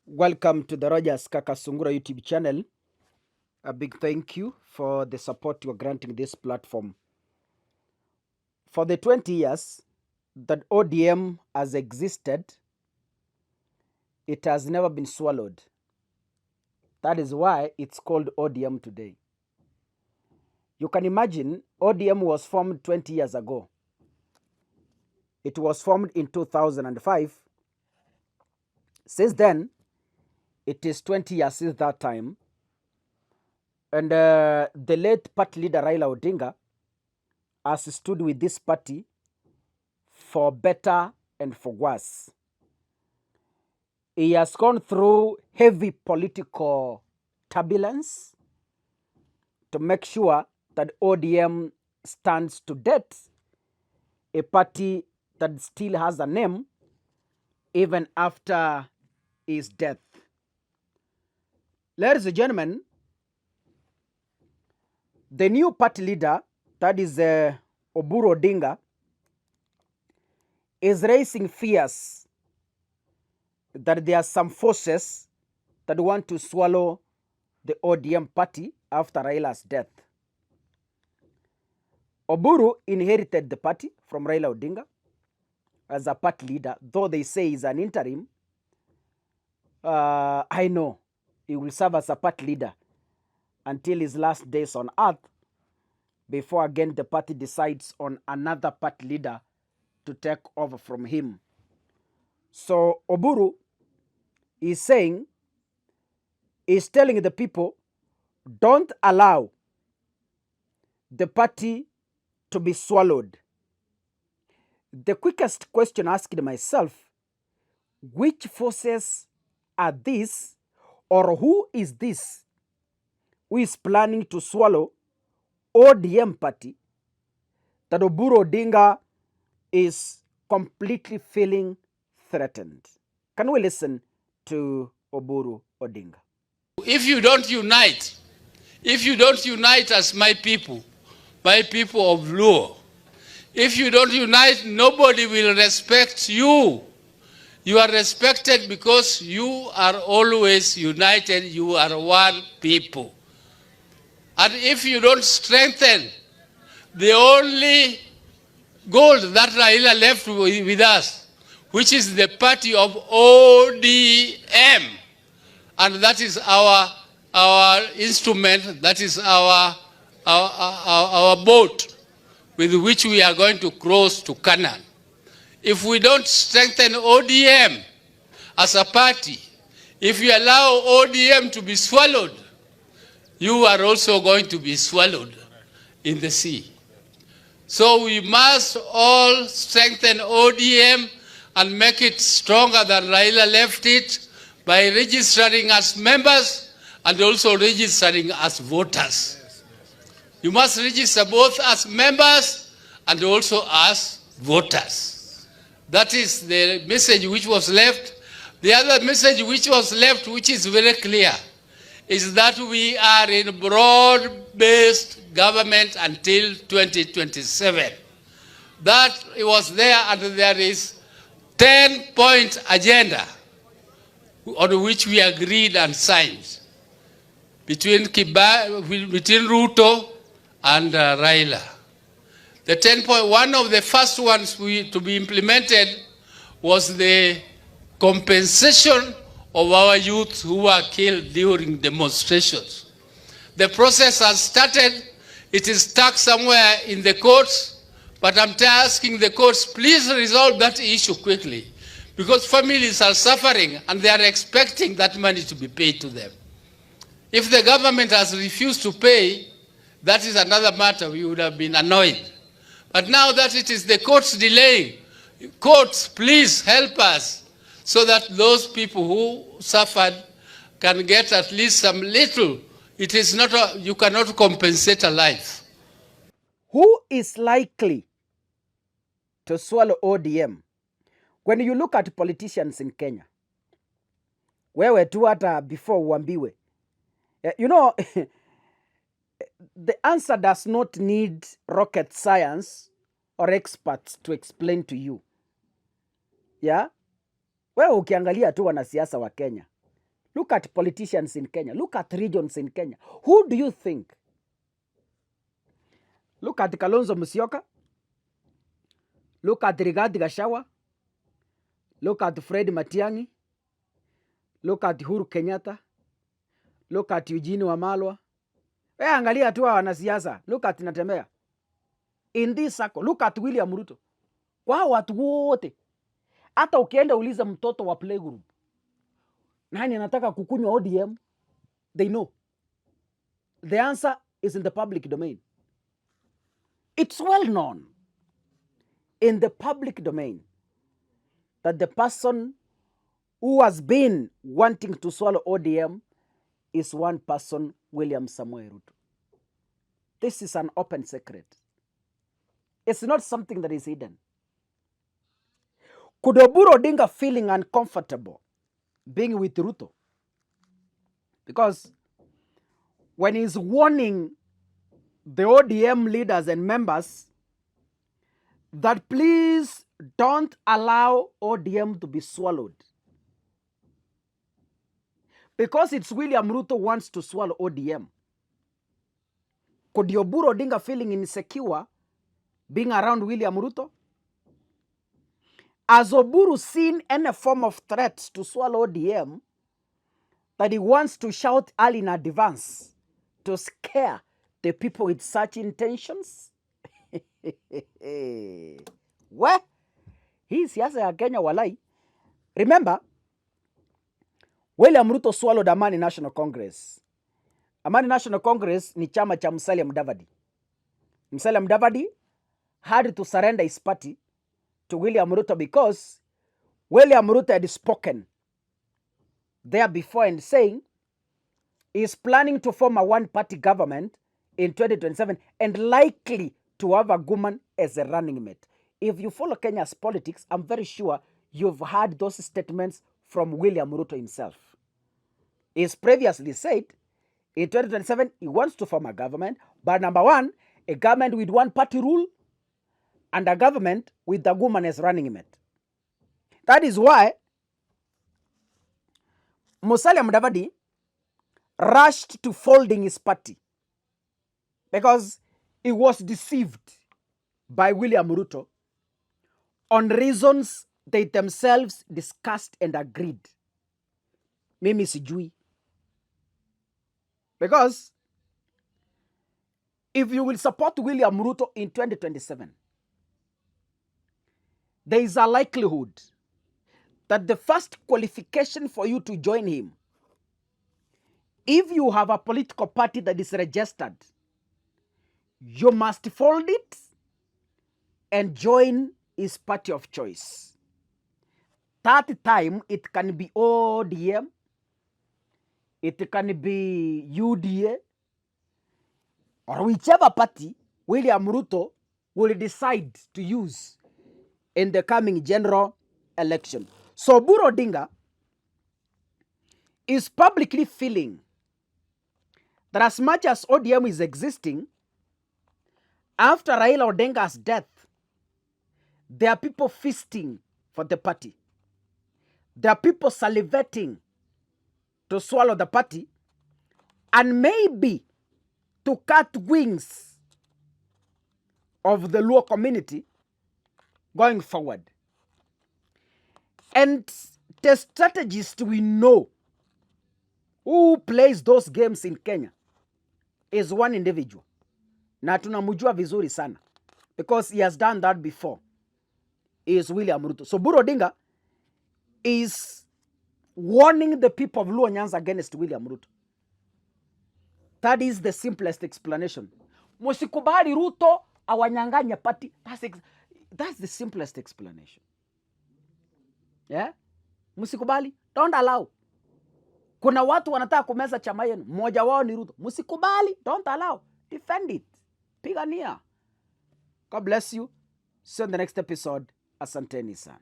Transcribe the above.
Welcome to the Rogers Kakasungura YouTube channel. A big thank you for the support you are granting this platform. For the 20 years that ODM has existed, it has never been swallowed. That is why it's called ODM today. You can imagine ODM was formed 20 years ago. It was formed in 2005. Since then, it is 20 years since that time. And the late party leader Raila Odinga has stood with this party for better and for worse. He has gone through heavy political turbulence to make sure that ODM stands to death, a party that still has a name even after his death. Ladies and gentlemen, the new party leader, that is Oburu Odinga, is raising fears that there are some forces that want to swallow the ODM party after Raila's death. Oburu inherited the party from Raila Odinga as a party leader, though they say he's an interim. I know he will serve as a party leader until his last days on earth, before again the party decides on another party leader to take over from him. So Oburu is saying, is telling the people, don't allow the party to be swallowed. The quickest question asking myself, which forces are these, or who is this who is planning to swallow ODM party that Oburu Odinga is completely feeling threatened? Can we listen to Oburu Odinga? If you don't unite as my people of Luo, if you don't unite, nobody will respect you. You are respected because you are always united. You are one people. And if you don't strengthen the only gold that Raila left with us, which is the party of ODM, and that is our instrument, that is our boat with which we are going to cross to Canaan. If we don't strengthen ODM as a party, if you allow ODM to be swallowed, you are also going to be swallowed in the sea. So we must all strengthen ODM and make it stronger than Raila left it by registering as members and also registering as voters. You must register both as members and also as voters. That is the message which was left. The other message which was left, which is very clear, is that we are in broad-based government until 2027. That was there, and there is 10-point agenda on which we agreed and signed between Ruto and Raila. The 10-point, one of the first ones to be implemented was the compensation of our youth who were killed during demonstrations. The process has started. It is stuck somewhere in the courts, but I'm asking the courts, please resolve that issue quickly, because families are suffering and they are expecting that money to be paid to them. If the government has refused to pay, that is another matter. We would have been annoyed. But now that it is the courts delaying, courts, please help us so that those people who suffered can get at least some little. It is not you cannot compensate a life. Who is likely to swallow ODM? When you look at politicians in Kenya, wewe tu hata before uambiwe, you know, the answer does not need rocket science or experts to explain to you. Yeah? Wewe ukiangalia tu wanasiasa wa Kenya, Look at politicians in Kenya. Look at regions in Kenya. Who do you think? Look at Kalonzo Musyoka. Look at Rigathi Gachagua. Look at Fred Matiang'i. Look at Uhuru Kenyatta. Look at Eugene Wamalwa. Angalia tu wanasiasa. Look at Natembeya. In this circle, look at William Ruto. Kwa watu wote. Hata ukienda uliza mtoto wa playgroup, nani anataka kukunywa ODM? They know. The answer is in the public domain. It's well known in the public domain that the person who has been wanting to swallow ODM is one person, William Samoei Ruto. This is an open secret. It's not something that is hidden. Could Oburu Odinga feeling uncomfortable being with Ruto? Because when he's warning the ODM leaders and members that please don't allow ODM to be swallowed, because it's William Ruto wants to swallow ODM. Could Oburu Odinga feeling insecure being around William Ruto? Has Oburu seen any form of threat to swallow ODM that he wants to shout early in advance to scare the people with such intentions? Well, hii siasa ya Kenya walai. Remember, William Ruto swallowed Amani National Congress. Amani National Congress ni chama cha Musalia Mudavadi. Musalia Mudavadi had to surrender his party to William Ruto because William Ruto had spoken there before and saying he is planning to form a one-party government in 2027 and likely to have a woman as a running mate. If you follow Kenya's politics, I'm very sure you've heard those statements from William Ruto himself. He's previously said in 2027 he wants to form a government, but number one, a government with one-party rule and a government with the woman as running mate. That is why Musalia Mudavadi rushed to folding his party, because he was deceived by William Ruto on reasons they themselves discussed and agreed. Mimi sijui. Because if you will support William Ruto in 2027, there is a likelihood that the first qualification for you to join him, if you have a political party that is registered, you must fold it and join his party of choice. That time, it can be ODM, it can be UDA, or whichever party William Ruto will decide to use in the coming general election. So Oburu Odinga is publicly feeling that as much as ODM is existing, after Raila Odinga's death, there are people feasting for the party. There are people salivating to swallow the party and maybe to cut wings of the Luo community going forward. And the strategist we know who plays those games in Kenya is one individual. Na tunamujua vizuri sana, because he has done that before. He is William Ruto. So Oburu Odinga is warning the people of Luo Nyanza against William Ruto. That is the simplest explanation. Musikubali Ruto awanyanganya party. That's the simplest explanation. Yeah? Musikubali. Don't allow. Kuna watu wanataka kumeza chama yenu. Mmoja wao ni Ruto. Musikubali. Don't allow. Defend it. Pigania. God bless you. See you in the next episode. Asanteni sana.